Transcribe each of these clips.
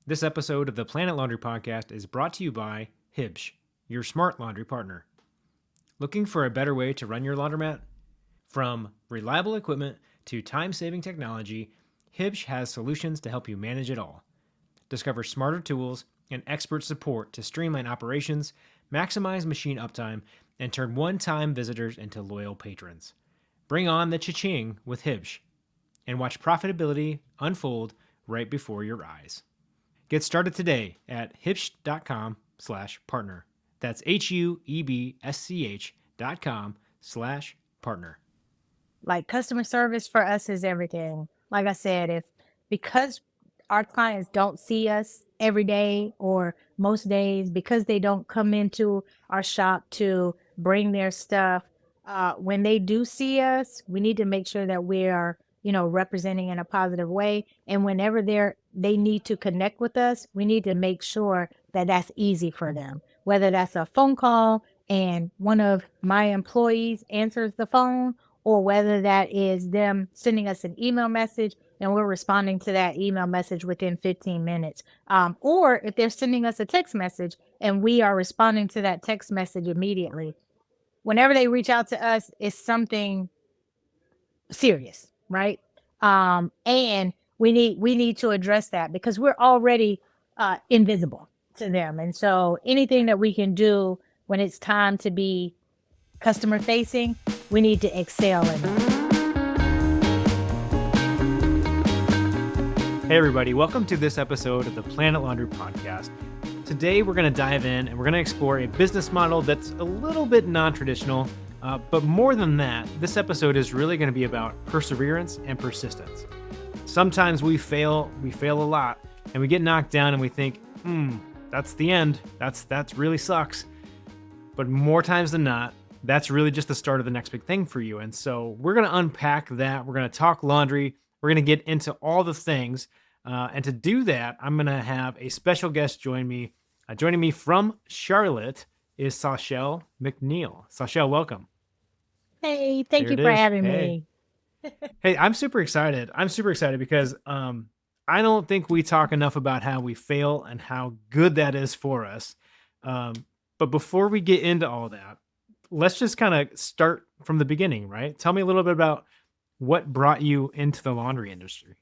This episode of the Planet Laundry Podcast is brought to you by Hibsh, your smart laundry partner. Looking for a better way to run your laundromat? From reliable equipment to time-saving technology, Hibsh has solutions to help you manage it all. Discover smarter tools and expert support to streamline operations, maximize machine uptime, and turn one-time visitors into loyal patrons. Bring on the cha-ching with Hibsh and watch profitability unfold right before your eyes. Get started today at hibsh.com/partner. That's HUEBSCH.com/partner. Like customer service for us is everything. Like I said, because our clients don't see us every day or most days, because they don't come into our shop to bring their stuff, when they do see us, we need to make sure that we are, representing in a positive way. And whenever they need to connect with us, we need to make sure that that's easy for them. Whether that's a phone call and one of my employees answers the phone, or whether that is them sending us an email message and we're responding to that email message within 15 minutes. Or if they're sending us a text message and we are responding to that text message immediately. Whenever they reach out to us, it's something serious, right? And we need to address that because we're already invisible to them. And so anything that we can do when it's time to be customer facing, we need to excel in that. Hey everybody, welcome to this episode of the Planet Laundry Podcast. Today we're going to dive in and we're going to explore a business model that's a little bit non-traditional, but more than that, this episode is really going to be about perseverance and persistence. Sometimes we fail a lot, and we get knocked down and we think, that's the end, that's really sucks. But more times than not, that's really just the start of the next big thing for you. And so we're going to unpack that. We're going to talk laundry. We're going to get into all the things. And to do that, I'm going to have a special guest join me. Joining me from Charlotte is Saichelle McNeil. Saichelle, welcome. Hey, thank There you it for is. having Hey. me. Hey, I'm super excited. Because I don't think we talk enough about how we fail and how good that is for us. But before we get into all that, let's just kind of start from the beginning, right? Tell me a little bit about what brought you into the laundry industry.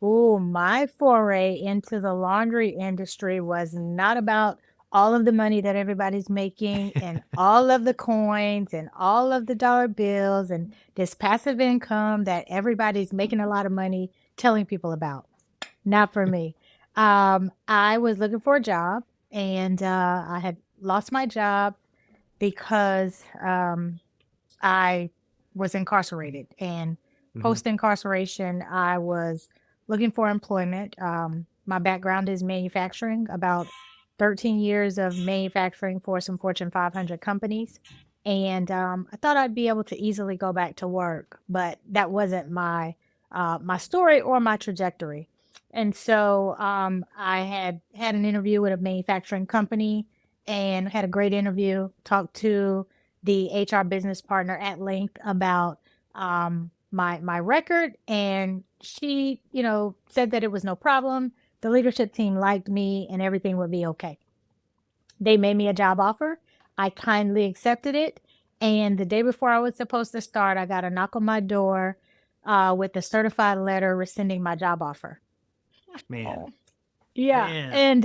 Oh, my foray into the laundry industry was not about all of the money that everybody's making and all of the coins and all of the dollar bills and this passive income that everybody's making a lot of money telling people about. Not for me. I was looking for a job and I had lost my job because I was incarcerated. And Mhm. post-incarceration, I was looking for employment. My background is manufacturing, about 13 years of manufacturing for some Fortune 500 companies. And I thought I'd be able to easily go back to work, but that wasn't my story or my trajectory. And so I had an interview with a manufacturing company and had a great interview, talked to the HR business partner at length about my record, and she, said that it was no problem. The leadership team liked me, and everything would be okay. They made me a job offer. I kindly accepted it, and the day before I was supposed to start, I got a knock on my door with a certified letter rescinding my job offer. Man, Yeah. man. And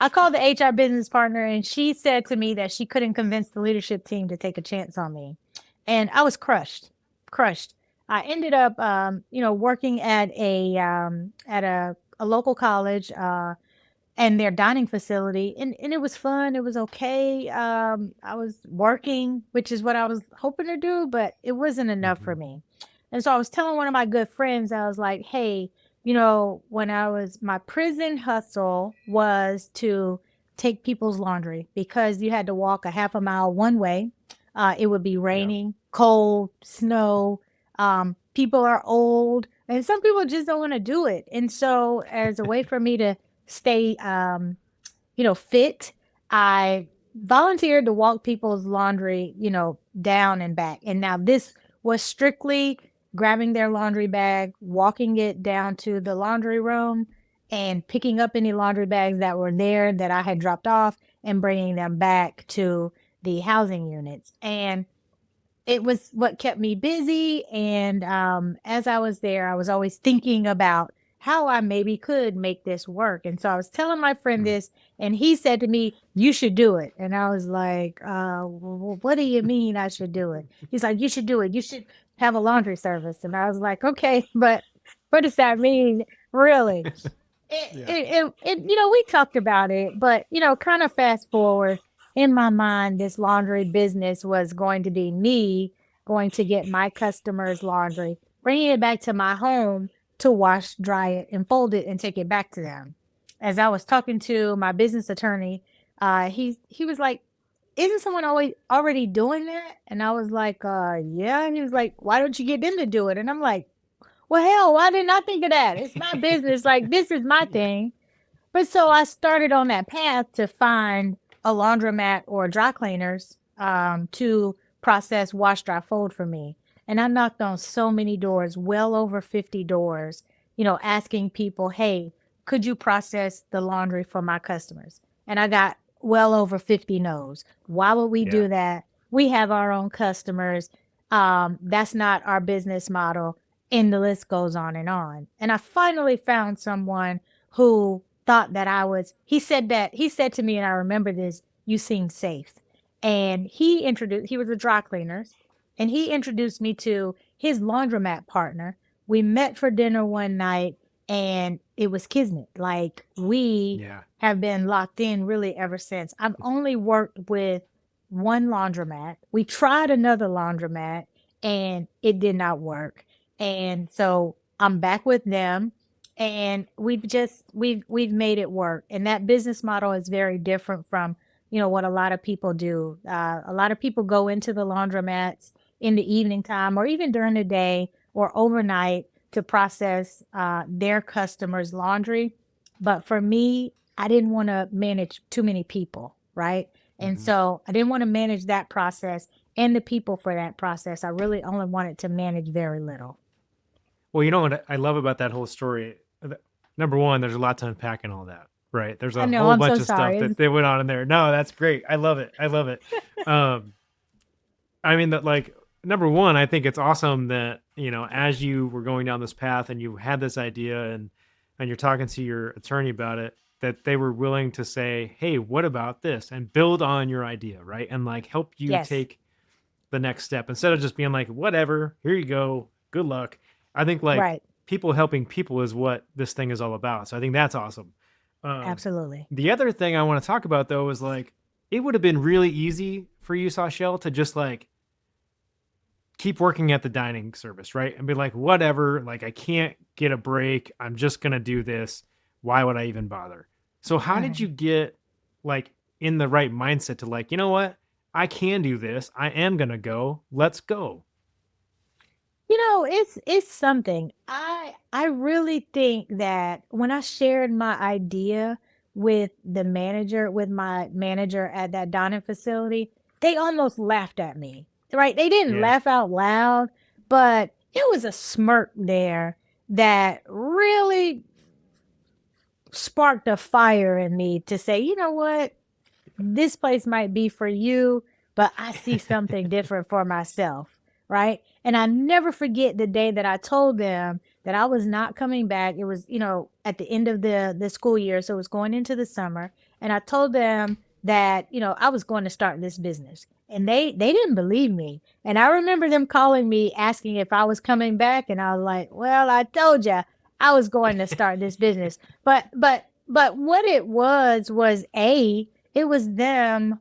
I called the HR business partner and she said to me that she couldn't convince the leadership team to take a chance on me. And I was crushed. I ended up, working at a local college and their dining facility. And it was fun. It was okay. I was working, which is what I was hoping to do, but it wasn't enough for Mhm. me. And so I was telling one of my good friends, I was like, hey, when my prison hustle was to take people's laundry because you had to walk a half a mile one way. It would be Yeah. raining, cold, snow. People are old, and some people just don't want to do it. And so, as a way for me to stay, fit, I volunteered to walk people's laundry, down and back. And now this was strictly grabbing their laundry bag, walking it down to the laundry room, and picking up any laundry bags that were there that I had dropped off and bringing them back to the housing units. And it was what kept me busy. And as I was there, I was always thinking about how I maybe could make this work. And so I was telling my friend Mm. this, and he said to me, "You should do it." And I was like, what do you mean I should do it? He's like, "You should do it. You should have a laundry service." And I was like, "Okay, but what does that mean, really?" Yeah. We talked about it, but, kind of fast forward in my mind, this laundry business was going to be me going to get my customers' laundry, bringing it back to my home to wash, dry it, and fold it and take it back to them. As I was talking to my business attorney, he was like, "Isn't someone always already doing that?" And I was like, "Yeah." And he was like, "Why don't you get them to do it?" And I'm like, "Well, hell, why didn't I think of that? It's my business. Like, this is my Yeah. thing." But so I started on that path to find a laundromat or dry cleaners to process wash, dry, fold for me. And I knocked on so many doors, well over 50 doors, asking people, "Hey, could you process the laundry for my customers?" And I got well over 50 no's. "Why would we Yeah. do that? We have our own customers. That's not our business model." And the list goes on and on. And I finally found someone who thought that he said to me, and I remember this, "You seem safe." And he was a dry cleaner, and he introduced me to his laundromat partner. We met for dinner one night, and it was kismet. Like, we Yeah. have been locked in really ever since. I've only worked with one laundromat. We tried another laundromat, and it did not work. And so I'm back with them, and we've made it work. And that business model is very different from, what a lot of people do. A lot of people go into the laundromats in the evening time or even during the day or overnight to process their customers' laundry. But for me, I didn't want to manage too many people, right? And Hmm. so I didn't want to manage that process and the people for that process. I really only wanted to manage very little. Well, you know what I love about that whole story? Number one, there's a lot to unpack in all that, right? There's I a know, whole I'm so bunch of stuff sorry. that they went on in there. No, that's great. I love it. I love it. Um, I mean, that, like, number one, I think it's awesome that, as you were going down this path and you had this idea and you're talking to your attorney about it, that they were willing to say, "Hey, what about this?" and build on your idea, right? And like help you Yes, take the next step instead of just being like, "Whatever, here you go. Good luck." I think like right. people helping people is what this thing is all about. So I think that's awesome. Um, Absolutely. the other thing I want to talk about though is like it would have been really easy for you, Sachelle, to just like keep working at the dining service, right? And be like, "Whatever, like I can't get a break. I'm just gonna do this. Why would I even bother?" So how did you Mhm. get like in the right mindset to like, you know what? I can do this. I am gonna go. Let's go. It's something. I really think that when I shared my idea with my manager at that dining facility, they almost laughed at me. Right? They didn't Yeah. laugh out loud, but it was a smirk there that really sparked a fire in me to say, "You know what? This place might be for you, but I see something different for myself." Right. And I never forget the day that I told them that I was not coming back. It was, at the end of the school year. So it was going into the summer. And I told them that, I was going to start this business. And they didn't believe me. And I remember them calling me asking if I was coming back. And I was like, "Well, I told you I was going to start this business." But what it was it was them,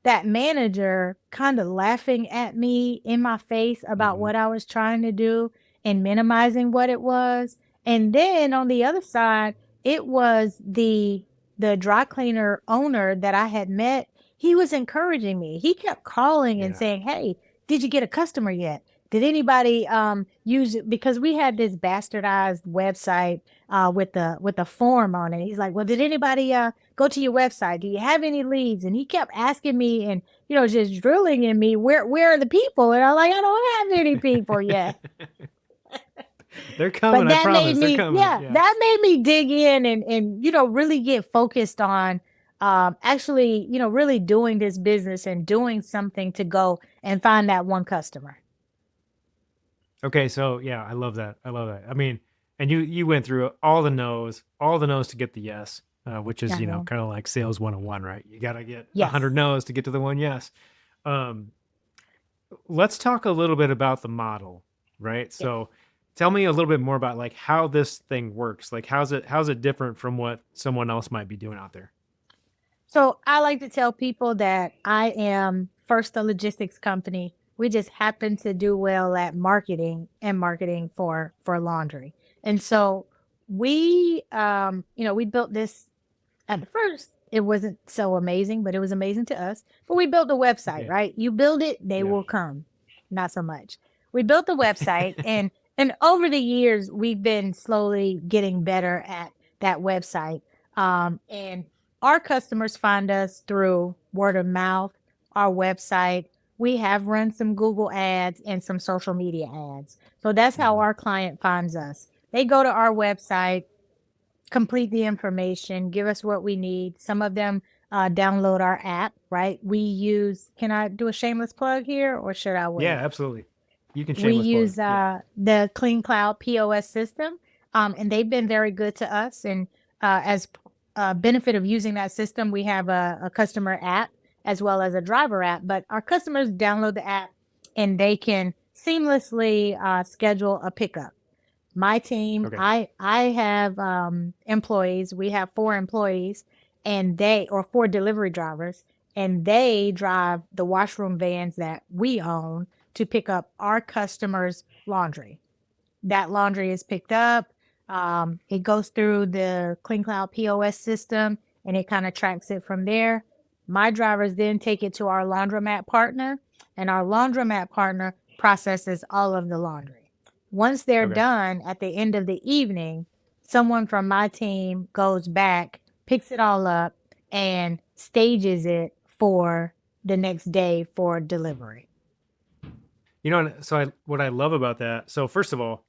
that manager, kind of laughing at me in my face about Hmm. what I was trying to do and minimizing what it was. And then on the other side, it was the dry cleaner owner that I had met. He was encouraging me. He kept calling and Yeah. saying, "Hey, did you get a customer yet? Did anybody use it?" Because we had this bastardized website with a form on it. He's like, "Well, did anybody go to your website? Do you have any leads?" And he kept asking me and, just drilling in me, where are the people? And I'm like, "I don't have any people yet." They're But coming. I that made promise. They're me, coming. yeah, Yeah. that made me dig in and really get focused on actually, really doing this business and doing something to go and find that one customer. Okay. So yeah, I love that. I love that. I mean, and you went through all the no's to get the yes, which is Uh-huh. kind of like sales 101, right? You got to get 100 Yes. no's to get to the one yes. Um, let's talk a little bit about the model, right? Yes. So tell me a little bit more about like how this thing works. Like how's it different from what someone else might be doing out there? So I like to tell people that I am first a logistics company. We just happen to do well at marketing for laundry. And so we built this at first. It wasn't so amazing, but it was amazing to us. But we built a website, Yeah. right? You build it, they Yeah. will come. Not so much. We built the website and over the years we've been slowly getting better at that website. And our customers find us through word of mouth, our website. We have run some Google ads and some social media ads. So that's how Mhm. our client finds us. They go to our website, complete the information, give us what we need. Some of them download our app, right? Can I do a shameless plug here or should I Yeah, wait? absolutely. You can We shameless plug. use Yeah. the Clean Cloud POS system, and they've been very good to us. And as benefit of using that system, we have a customer app as well as a driver app. But our customers download the app and they can seamlessly schedule a pickup. My team, Okay. I have employees. We have 4 employees, or 4 delivery drivers, and they drive the washroom vans that we own to pick up our customers' laundry. That laundry is picked up. It goes through the Clean Cloud POS system, and it kind of tracks it from there. My drivers then take it to our laundromat partner, and our laundromat partner processes all of the laundry. Once they're Okay. done at the end of the evening, someone from my team goes back, picks it all up, and stages it for the next day for delivery. So what I love about that. So first of all,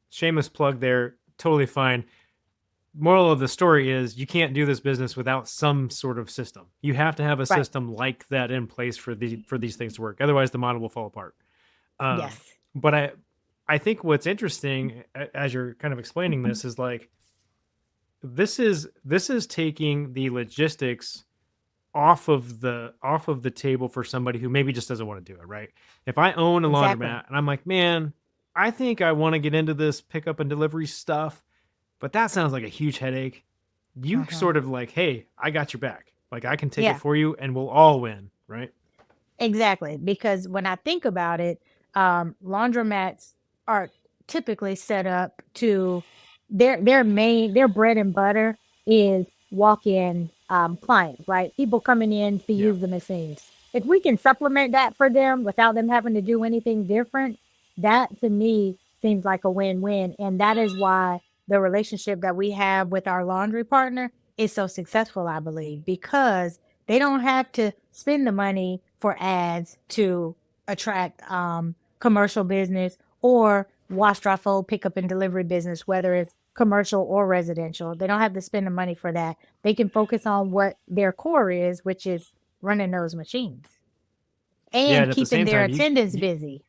shameless plug there, totally fine. Moral of the story is you can't do this business without some sort of system. You have to have a Right. system like that in place for these things to work. Otherwise, the model will fall apart. Yes. But I think what's interesting as you're kind of explaining this is like this is taking the logistics off of the table for somebody who maybe just doesn't want to do it, right? If I own a Exactly. laundromat and I'm like, man, I think I want to get into this pickup and delivery stuff, but that sounds like a huge headache. You Uh-huh. sort of like, hey, I got your back. Like I can take it Yeah. for you and we'll all win, right? Exactly, because when I think about it, laundromats are typically set up to their bread and butter is walk-in clients, right? People coming in to Yeah. use the machines. If we can supplement that for them without them having to do anything different, that to me seems like a win-win. And that is why the relationship that we have with our laundry partner is so successful, I believe, because they don't have to spend the money for ads to attract commercial business or wash, dry, fold, pickup and delivery business, whether it's commercial or residential. They don't have to spend the money for that. They can focus on what their core is, which is running those machines Yeah. and And at the keeping same their time, attendants you busy.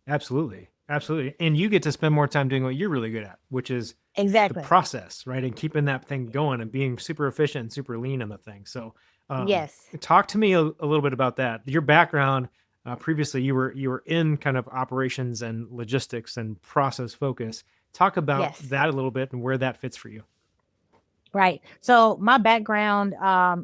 absolutely, absolutely. And you get to spend more time doing what you're really good at, which is the Exactly. process, right? And keeping that thing going and being super efficient and super lean on the thing. So, Yes. talk to me a little bit about that. Your background, previously, you were in kind of operations and logistics and process focus. Talk about Yes. that a little bit and where that fits for you. Right. So my background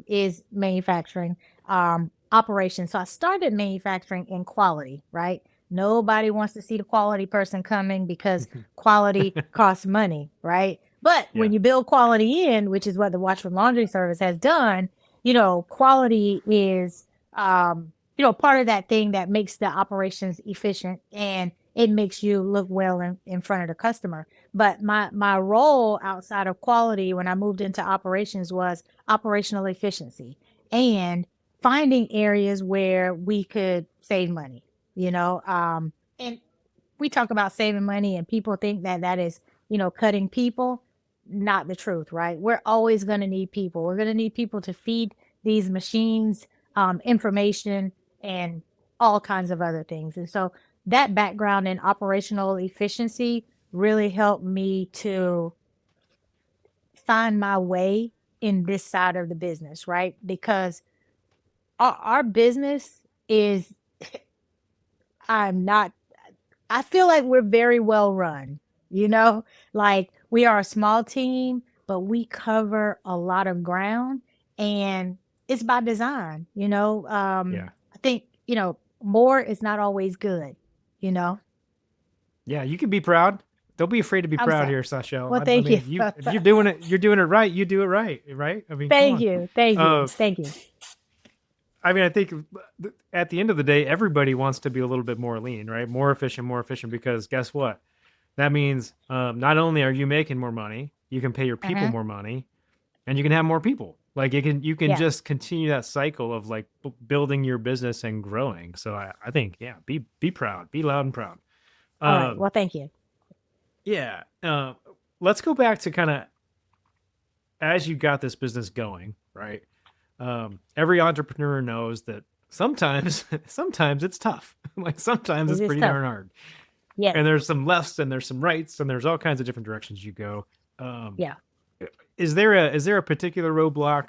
is manufacturing operations. So I started manufacturing in quality, right? Nobody wants to see the quality person coming because quality costs money, right? But Yeah, when you build quality in, which is what the WashRoom Laundry Service has done, quality is part of that thing that makes the operations efficient and it makes you look well in front of the customer. But my role outside of quality when I moved into operations was operational efficiency and finding areas where we could save money, and we talk about saving money and people think that that is, cutting people. Not the truth, right? We're always going to need people. We're going to need people to feed these machines information and all kinds of other things. And so that background in operational efficiency really helped me to find my way in this side of the business, right? Because our business is, I'm not, I feel like we're very well run, like we are a small team, but we cover a lot of ground and it's by design, Yeah. I think, more is not always good, you know. Yeah, you can be proud. Don't be afraid to be I'm proud sorry. here, Saichelle. Well, I thank mean, you. if you're doing it, you're doing it right. You do it right, right? I mean, come Thank on. you. Thank you. Uh, Thank you. I mean, I think at the end of the day, everybody wants to be a little bit more lean, right? More efficient, because guess what? That means not only are you making more money, you can pay your people Uh-huh. more money, and you can have more people. Like you can Yeah. just continue that cycle of like building your business and growing. So I think yeah, be proud, be loud and proud. All right. Um, Well, thank you. yeah. Let's go back to kind of as you got this business going, right? Every entrepreneur knows that sometimes sometimes it's tough. Like sometimes This it's is pretty tough. darn hard. Yes. And there's some lefts and there's some rights and there's all kinds of different directions you go. Um, Yeah. is there a particular roadblock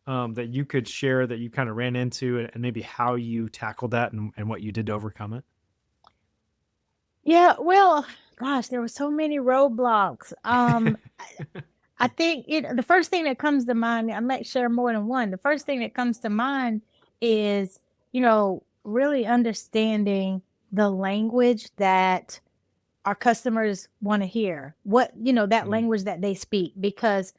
that you could share that you kind of ran into and maybe how you tackled that and what you did to overcome it? Yeah. Well, gosh, there were so many roadblocks. I think the first thing that comes to mind, I might share more than one. The first thing that comes to mind is, really understanding the language that our customers want to hear. What, that Mm, language that they speak, because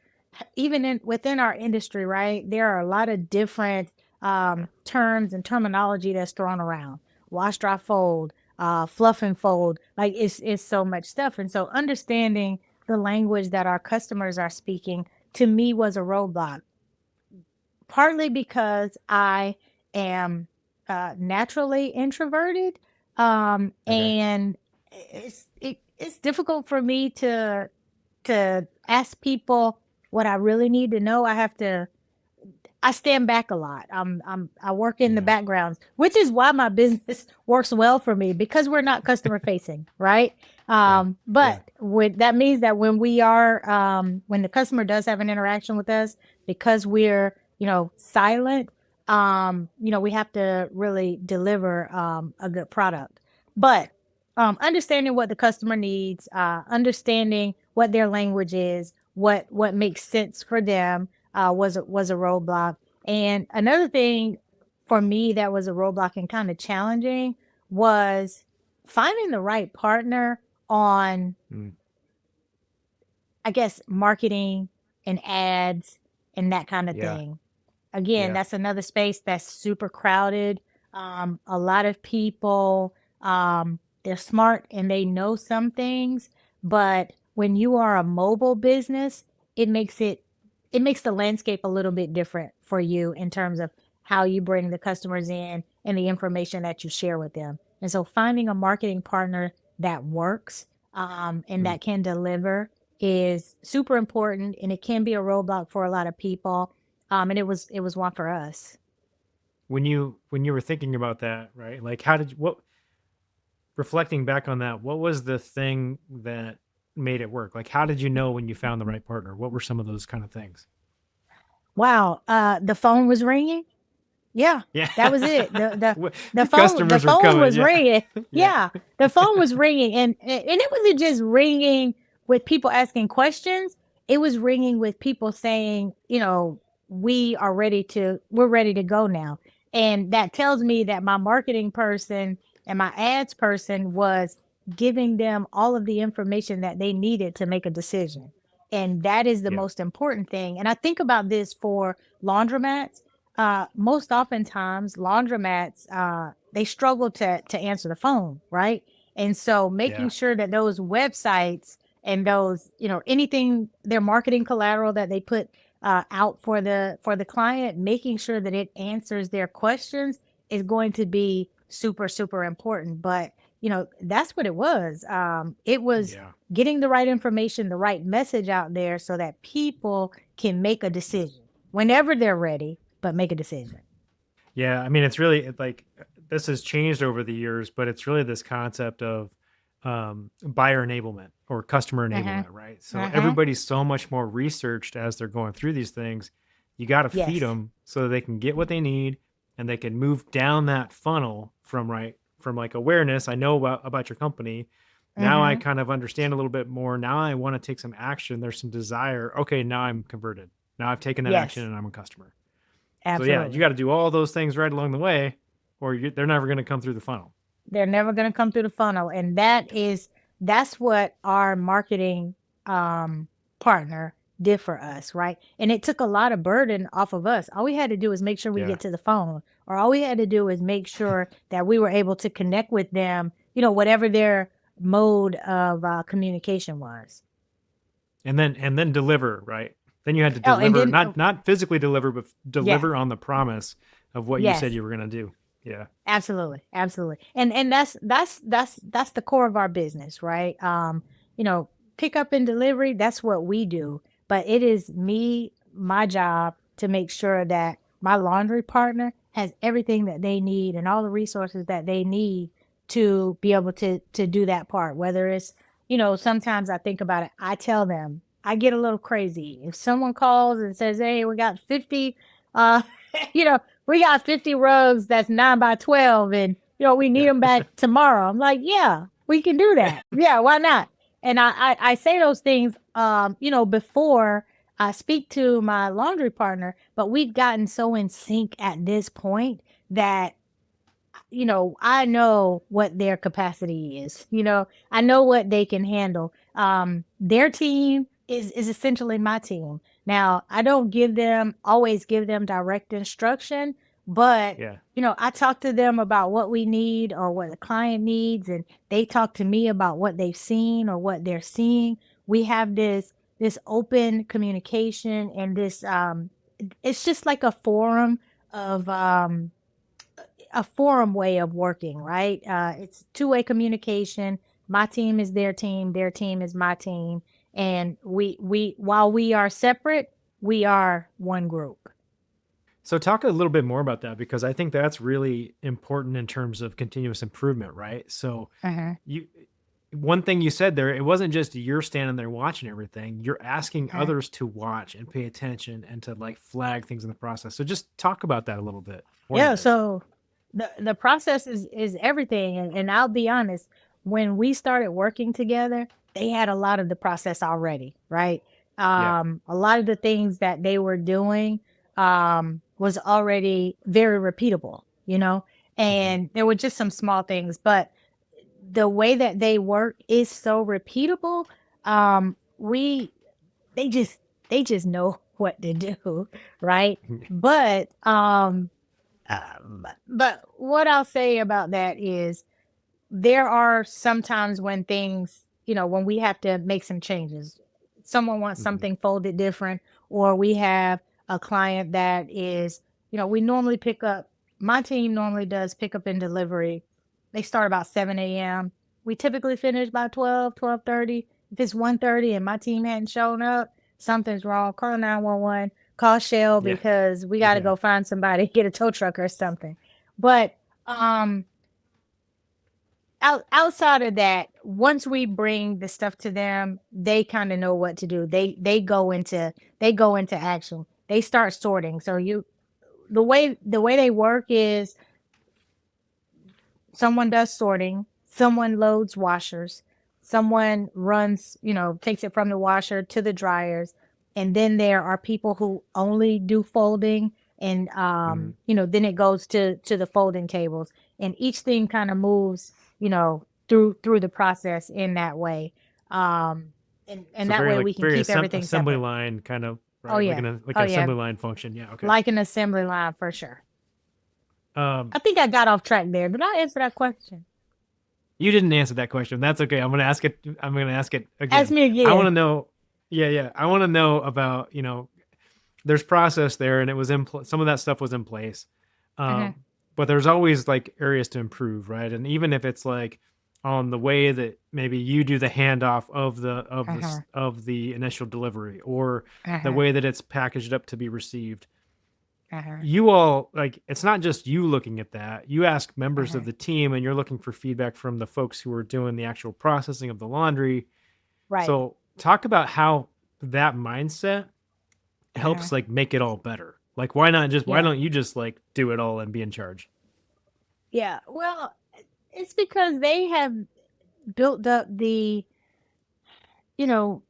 even within our industry, right, there are a lot of different terms and terminology that's thrown around. Wash, dry, fold, fluff and fold. Like it's so much stuff. And so understanding the language that our customers are speaking to me was a roadblock, partly because I am naturally introverted. okay. And it's difficult for me to ask people what I really need to know. I stand back a lot. I work in the Yeah. backgrounds, which is why my business works well for me because we're not customer facing, right? Yeah. Yeah. But that means that when we are, when the customer does have an interaction with us, because we're, silent, we have to really deliver a good product. But understanding what the customer needs, understanding what their language is, what makes sense for them, was a roadblock. And another thing for me that was a roadblock and kind of challenging was finding the right partner on, Mm, I guess, marketing and ads and that kind of yeah. thing. Again, Yeah. that's another space that's super crowded. A lot of people, they're smart and they know some things, but when you are a mobile business, it makes it it makes the landscape a little bit different for you in terms of how you bring the customers in and the information that you share with them. And so finding a marketing partner that works and Mm. that can deliver is super important, and it can be a roadblock for a lot of people. And it was one for us. When you were thinking about that, right? Like how did you, what reflecting back on that, what was the thing that made it work? Like how did you know when you found the right partner? What were some of those kind of things? Wow, the phone was ringing. Yeah, Yeah. that was it. The the Wh- the phone the Customers were phone coming. was Yeah. ringing. Yeah. Yeah, the phone was ringing, and it wasn't just ringing with people asking questions. It was ringing with people saying, we're ready to go now. And that tells me that my marketing person and my ads person was giving them all of the information that they needed to make a decision. And that is the Yeah. most important thing. And I think about this for laundromats. Most oftentimes laundromats, they struggle to answer the phone, right? And so making Yeah. sure that those websites and those, anything, their marketing collateral that they put out for the client, making sure that it answers their questions is going to be super, super important. But that's what it was. It was Yeah. getting the right information, the right message out there so that people can make a decision whenever they're ready, but make a decision. Yeah, I mean, it's really like this has changed over the years, but it's really this concept of buyer enablement or customer Uh-huh. enablement, right? So Uh-huh. everybody's so much more researched as they're going through these things. You got to feed Yes. them so they can get what they need and they can move down that funnel from like awareness. I know about your company. Now I Mm-hmm. kind of understand a little bit more. Now I want to take some action. There's some desire. Okay, now I'm converted. Now I've taken that action Yes. and I'm a customer. So yeah, you Absolutely. got to do all those things right along the way, or they're never going to come through the funnel. They're never going to come through the funnel. And that's what our marketing um, partner did for us, right? And it took a lot of burden off of us. All we had to do was make sure we Yeah, get to the phone, or all we had to do is make sure that we were able to connect with them, whatever their mode of communication was. and then deliver, right? Then you had to Oh, and deliver, then, not physically deliver, but yeah, deliver on the promise of what you said yes. you were going to do. Yeah, Absolutely, absolutely. And that's the core of our business, right? You know, pick up and delivery, that's what we do. But it is my job to make sure that my laundry partner has everything that they need and all the resources that they need to be able to do that part. Whether it's, sometimes I think about it, I tell them, I get a little crazy. If someone calls and says, "Hey, we got 50 uh you know, we got 50 rugs that's 9 by 12 and we need yeah, them back tomorrow." I'm like, yeah, we can do that. Yeah, why not? And I say those things, before I speak to my laundry partner, but we've gotten so in sync at this point that I know what their capacity is. I know what they can handle. Their team is essentially my team. Now, I don't always give them direct instruction, but yeah. I talk to them about what we need or what the client needs, and they talk to me about what they've seen or what they're seeing. We have this open communication and this it's just like of a forum way of working, right? It's two-way communication. My team is their team is my team, and we while we are separate, we are one group. So talk a little bit more about that because I think that's really important in terms of continuous improvement, right? So Uh-huh. you one thing you said there, it wasn't just you're standing there watching everything. You're asking Uh-huh. others to watch and pay attention and to like flag things in the process. So just talk about that a little bit. More Yeah, details. so the process is everything, and I'll be honest, when we started working together, they had a lot of the process already, right? Yeah. A lot of the things that they were doing was already very repeatable, Hmm. and there were just some small things, but the way that they work is so repeatable. We they just they just know what to do, right? But but what I'll say about that is there are sometimes when things, when we have to make some changes. Someone wants Hmm. something folded different, or we have a client that is, we normally my team normally does pick up and delivery. They start about 7 a.m. We typically finish by 12:30. If it's 1:30 and my team hadn't shown up, something's wrong. Call 911, call Shell Yeah. because we got to Yeah. go find somebody, get a tow truck or something. But, um, outside of that, once we bring the stuff to them, they kind of know what to do. They go into action. They start sorting. So the way they work is someone does sorting, someone loads washers, someone runs, takes it from the washer to the dryers, and then there are people who only do folding, and Hmm. then it goes to the folding tables, and each thing kind of moves, through the process in that way. And So that very way like we can very keep everything assembly separate. line kind of Oh right, yeah. like Oh an yeah. assembly line function. Yeah. Okay. Like an assembly line for sure. Um, I think I got off track there. Did I answer that question? you didn't answer that question. That's okay. I'm gonna ask it. I'm gonna ask it Ask again. me I want again. to know. Yeah, yeah. I want to know about there's process there, and it was some of that stuff was in place, Mhm. but there's always like areas to improve, right? And even if it's like on the way that maybe you do the handoff Uh-huh. of the initial delivery, or the Uh-huh. way that it's packaged up to be received. Uh-huh. You all, like, it's not just you looking at that. You ask members Uh-huh. of the team, and you're looking for feedback from the folks who are doing the actual processing of the laundry. Right. So talk about how that mindset Uh-huh. helps like make it all better. Like, why Yeah. don't you just like do it all and be in charge? Yeah. Well, it's because they have built up you know,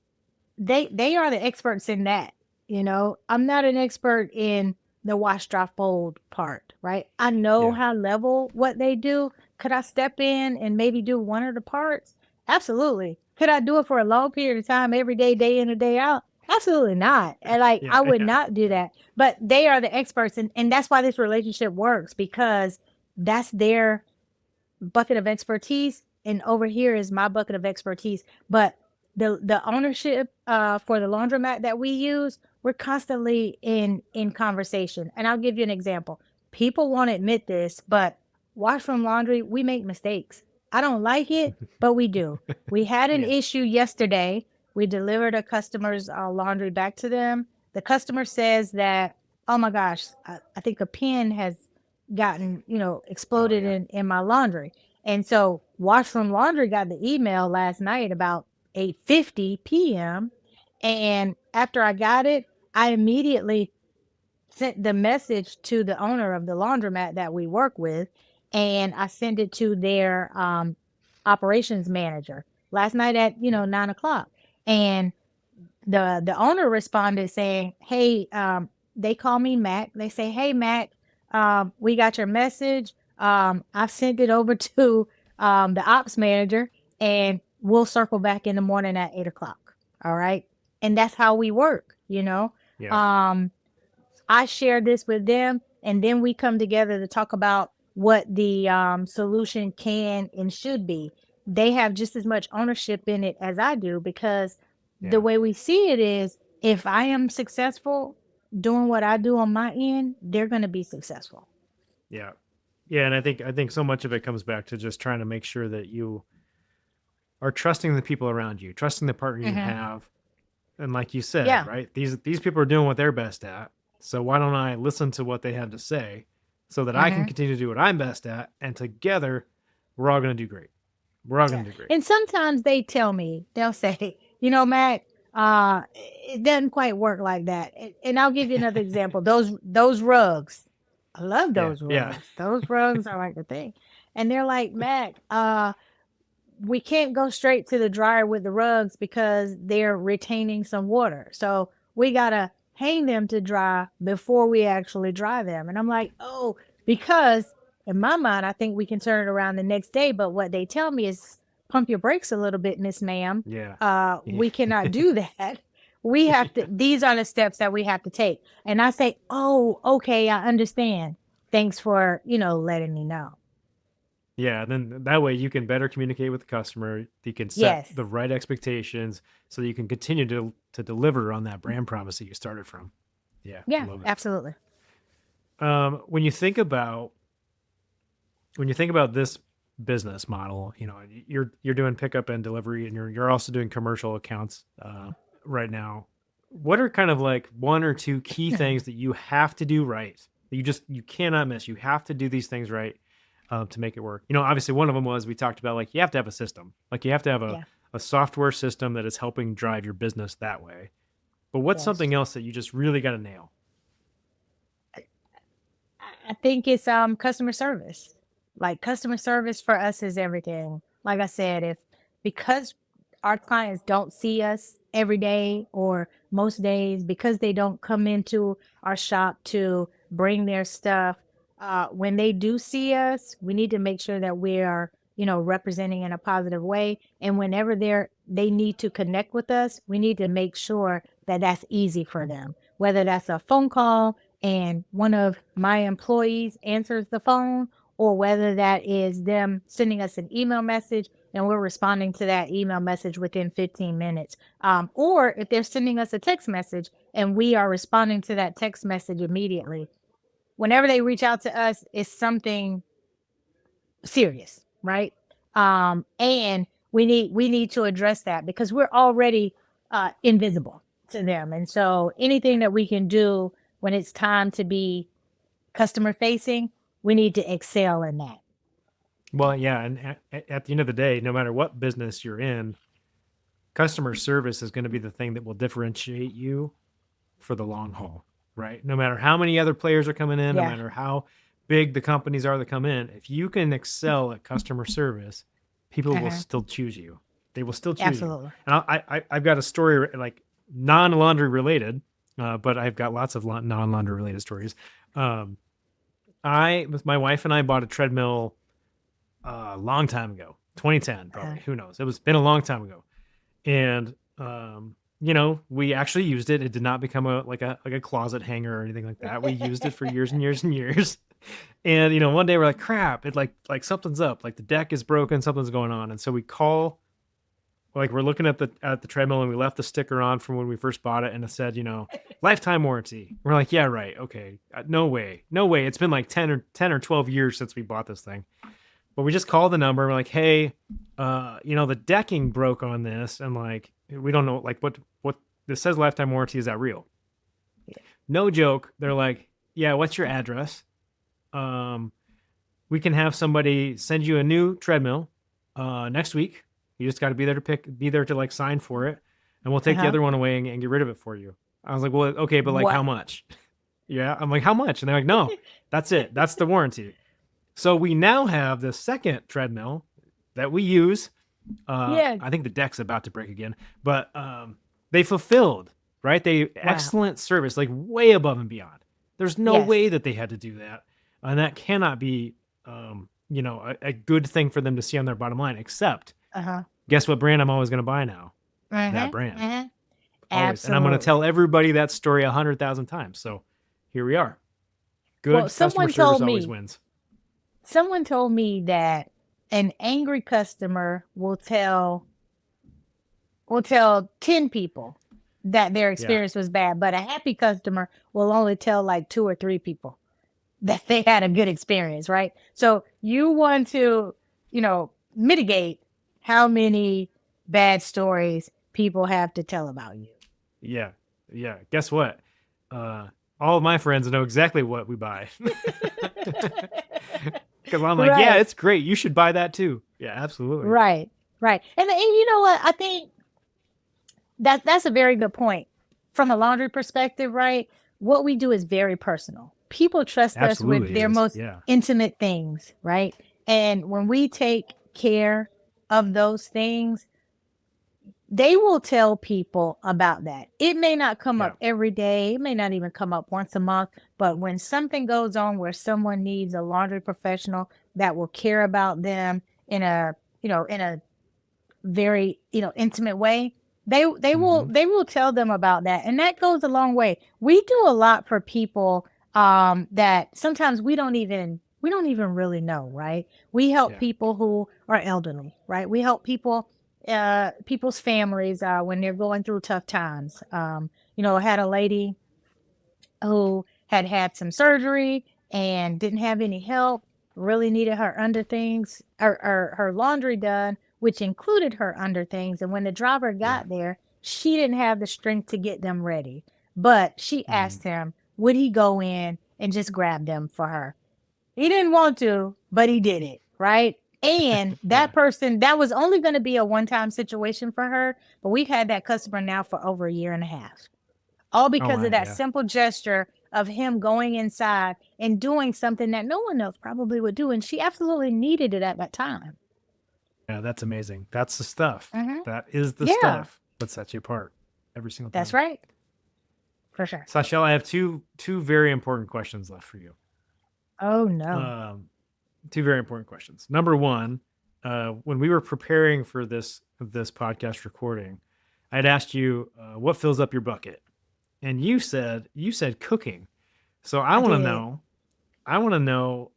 they are the experts in that. I'm not an expert in the wash, dry, fold part, right? I know Yeah. high level what they do. Could I step in and maybe do one of the parts? Absolutely. Could I do it for a long period of time every day in and day out? Absolutely not. And like Yeah. I would Yeah. not do that. But they are the experts, and that's why this relationship works, because that's their bucket of expertise, and over here is my bucket of expertise. But the ownership for the laundromat that we use, we're constantly in conversation. And I'll give you an example. People won't admit this, but WashRoom Laundry, we make mistakes. I don't like it, but we do. We had an Yeah. issue yesterday. We delivered a customer's laundry back to them. The customer says that, oh my gosh, I think a pin has gotten, Oh exploded yeah. in my laundry. And so Washroom Laundry got the email last night about 8:50 p.m. And after I got it, I immediately sent the message to the owner of the laundromat that we work with, and I sent it to their operations manager last night at 9 o'clock. And the owner responded saying, "Hey, they call me Mac. They say, hey Mac, we got your message. I've sent it over to the ops manager, and we'll circle back in the morning at 8 o'clock." All right, and that's how we work. Yeah. Um, I share this with them, and then we come together to talk about what the solution can and should be. They have just as much ownership in it as I do, because the Yeah. way we see it is, if I am successful doing what I do on my end, they're going to be successful. Yeah. Yeah. And I think so much of it comes back to just trying to make sure that you are trusting the people around you, trusting the partner you Hmm. have. And like you said, Yeah. right? These people are doing what they're best at. So why don't I listen to what they have to say so that I can Hmm. continue to do what I'm best at, and together we're all going to do great. We're all going Yeah. to do great. And sometimes they'll say, Matt, it doesn't quite work like that. And I'll give you another example. Those rugs. I love Yeah. those Yeah. rugs. Those rugs are like the thing. And they're like, Matt, we can't go straight to the dryer with the rugs because they're retaining some water. So we gotta hang them to dry before we actually dry them. And I'm like, oh, because in my mind, I think we can turn it around the next day. But what they tell me is, pump your brakes a little bit, Miss Ma'am. Yeah. Yeah. We cannot do that. We have to, these are the steps that we have to take. And I say, oh, okay, I understand. Thanks for, letting me know. Yeah, then that way you can better communicate with the customer. You can set Yes. the right expectations so that you can continue to deliver on that brand promise that you started from. Yeah, I Yeah, love it. absolutely. When you think about this business model, you're doing pickup and delivery, and you're also doing commercial accounts right now. What are kind of like one or two key things that you have to do right, that you cannot miss? You have to do these things right to make it work. Obviously one of them was, we talked about, like, you have to have a system, like you have to have Yeah. a software system that is helping drive your business that way. But what's Yes. something else that you just really got to nail? I think it's customer service. Like, customer service for us is everything. Like I said, if because our clients don't see us every day or most days, because they don't come into our shop to bring their stuff, when they do see us, we need to make sure that we are, representing in a positive way. And whenever they need to connect with us, we need to make sure that that's easy for them. Whether that's a phone call and one of my employees answers the phone, or whether that is them sending us an email message and we're responding to that email message within 15 minutes. Or if they're sending us a text message and we are responding to that text message immediately. Whenever they reach out to us, it's something serious, right? And we need to address that because we're already invisible to them. And so anything that we can do when it's time to be customer facing, we need to excel in that. Well, yeah, and at the end of the day, no matter what business you're in, customer service is going to be the thing that will differentiate you for the long haul, right? No matter how many other players are coming in, no Yeah. matter how big the companies are that come in, if you can excel at customer service, people will Uh-huh. still choose you. They will still choose you. Absolutely. And I've got a story like non-laundry related, but I've got lots of non-laundry related stories. With my wife and I bought a treadmill a long time ago, 2010 probably. Uh-huh. Who knows? It's been a long time ago, and we actually used it. It did not become like a closet hanger or anything like that. We used it for years and years and years. And one day we're like, crap, it like something's up. Like the deck is broken, something's going on. And so we call, like we're looking at the treadmill, and we left the sticker on from when we first bought it, and it said, lifetime warranty. We're like, yeah, right, okay, no way. It's been like 10 or 12 years since we bought this thing. But we just called the number. And we're like, hey, the decking broke on this, and like we don't know, like what this says lifetime warranty. Is that real? No joke. They're like, yeah, what's your address? We can have somebody send you a new treadmill next week. You just got to be there to like sign for it, and we'll take the Uh-huh. other one away and get rid of it for you. I was like, well, okay, but like What? how much? Yeah, I'm like, how much? And they're like, no, that's it. That's the warranty. So we now have the second treadmill that we use. Yeah. I think the deck's about to break again, but they fulfilled, right? Excellent service, like way above and beyond. There's no Yes. way that they had to do that, and that cannot be, a good thing for them to see on their bottom line. Except, Uh-huh. guess what brand I'm always going to buy now? That brand. Always. Always. And I'm going to tell everybody that story 100,000 times. So here we are. Good Well, customer someone service told always me- wins. Someone told me that an angry customer will tell 10 people that their experience was bad, but a happy customer will only tell like 2 or 3 people that they had a good experience, right? So you want to, mitigate how many bad stories people have to tell about you. Yeah. Yeah. Guess what? All of my friends know exactly what we buy. Because I'm like, yeah, Right. it's great. You should buy that too. Yeah, absolutely. Right. And you know what? I think that's a very good point. From a laundry perspective, right? What we do is very personal. People trust us with Absolutely their is. most Yeah. intimate things, right? And when we take care of those things, they will tell people about that. It may not come up every day. It may not even come up once a month. But when something goes on where someone needs a laundry professional that will care about them in a very, intimate way, they will tell them about that. And that goes a long way. We do a lot for people that sometimes we don't even really know, right? We help people who are elderly, right? We help people's families when they're going through tough times. I had a lady who had some surgery and didn't have any help, really needed her underthings or her laundry done, which included her underthings. And when the driver got there, she didn't have the strength to get them ready. But she asked him, would he go in and just grab them for her? He didn't want to, but he did it, right? And that person, that was only going to be a one-time situation for her, but we've had that customer now for over a year and a half. All because of that simple gesture of him going inside and doing something that no one else probably would do. And she absolutely needed it at that time. Yeah, that's amazing. That's the stuff. Mhm. That is the stuff that sets you apart every single time. That's right. For sure. Saichelle, I have two very important questions left for you. Oh, no. 2 very important questions. Number one, when we were preparing for this podcast recording, I had asked you what fills up your bucket, and you said cooking. So I want to know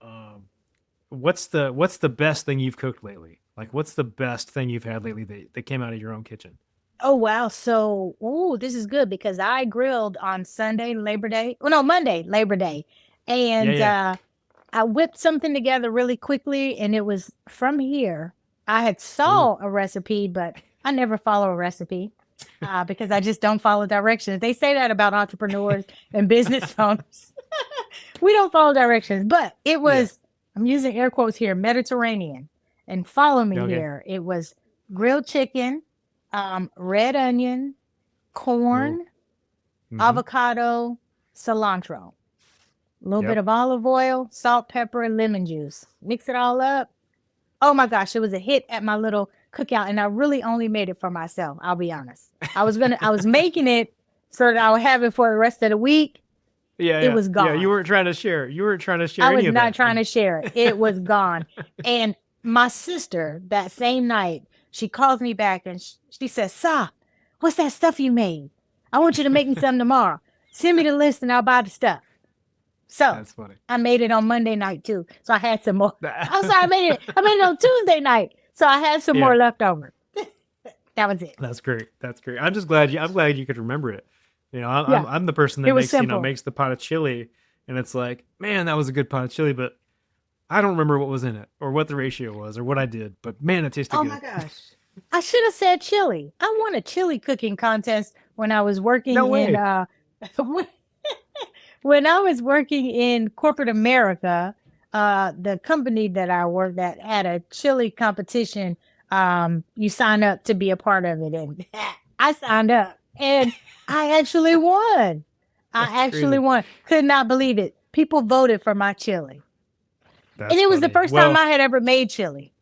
what's the best thing you've cooked lately? Like, what's the best thing you've had lately that came out of your own kitchen? Oh, wow. So, this is good because I grilled on Sunday, Labor Day. Well, no, Monday, Labor Day. And I whipped something together really quickly, and it was from here. I had saw a recipe, but I never follow a recipe because I just don't follow directions. They say that about entrepreneurs and business owners. We don't follow directions, but it was, I'm using air quotes here, Mediterranean. And follow me Okay. here. It was grilled chicken, red onion, corn, avocado, cilantro, a little bit of olive oil, salt, pepper, and lemon juice. Mix it all up. Oh my gosh, it was a hit at my little cookout, and I really only made it for myself. I'll be honest. I was making it so that I would have it for the rest of the week. It was gone. Yeah, you weren't trying to share. You weren't trying to share. I was not trying to share it. It was gone. And my sister, that same night, she calls me back and she says, "Sa, what's that stuff you made? I want you to make me something tomorrow. Send me the list and I'll buy the stuff." So That's funny. I made it on Monday night too. So I had some more. I'm sorry, I made it on Tuesday night. So I had some more left over. That was it. That's great. That's great. I'm glad you could remember it. I'm the person that makes the pot of chili, and it's like, man, that was a good pot of chili, but I don't remember what was in it or what the ratio was or what I did. But man, it tasted good. Oh my gosh. I should have said chili. I won a chili cooking contest when I was working in when I was working in corporate America. The company that I worked at had a chili competition. You sign up to be a part of it, and I signed up, and I actually won. Won. Could not believe it. People voted for my chili. And it was the first time I had ever made chili.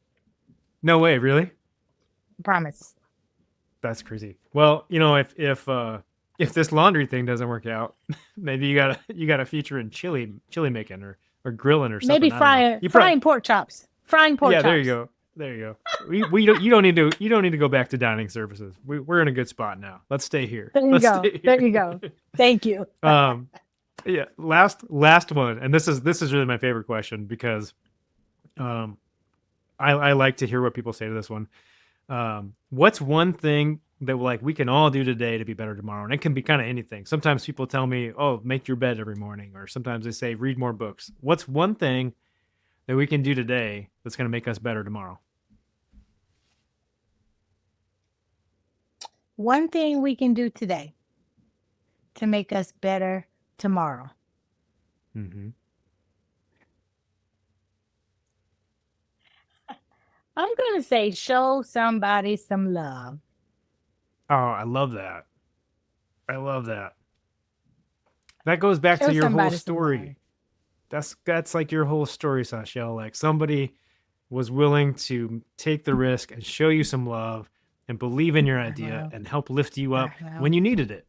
No way, really? I promise. That's crazy. Well, if this laundry thing doesn't work out, maybe you gotta feature in chili making or grilling or something. Maybe frying pork chops. Frying pork chops. Yeah, there you go. You don't need to go back to dining services. We're in a good spot now. Let's stay here. There you go. Thank you. Yeah. Last one, and this is really my favorite question because, I like to hear what people say to this one. What's one thing that we can all do today to be better tomorrow? And it can be kind of anything. Sometimes people tell me, "Oh, make your bed every morning," or sometimes they say, "Read more books." What's one thing that we can do today that's going to make us better tomorrow? One thing we can do today to make us better tomorrow. Mm-hmm. I'm going to say show somebody some love. Oh, I love that. That goes back to your whole story. That's like your whole story, Saichelle. Like somebody was willing to take the risk and show you some love and believe in your idea and help lift you up when you needed it.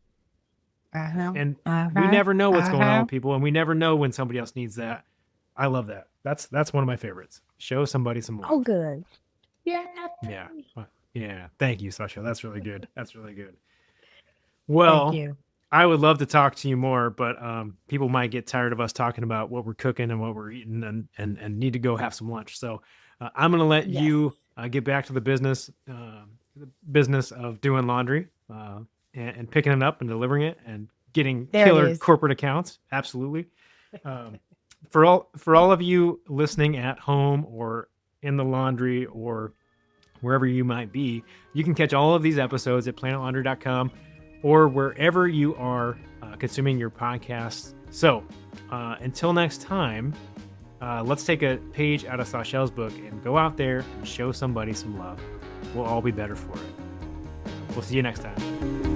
And we never know what's going on with people, and we never know when somebody else needs that. I love that. That's one of my favorites. Show somebody some love. Oh, good. Yeah. Yeah. Thank you, Sasha. That's really good. Well, thank you. I would love to talk to you more, but people might get tired of us talking about what we're cooking and what we're eating and need to go have some lunch. So I'm going to let you get back to the business of doing laundry and picking it up and delivering it and getting killer corporate accounts. Absolutely. For all of you listening at home or in the laundry or wherever you might be, you can catch all of these episodes at PlanetLaundry.com or wherever you are consuming your podcasts. So until next time, let's take a page out of Saichelle's book and go out there and show somebody some love. We'll all be better for it. We'll see you next time.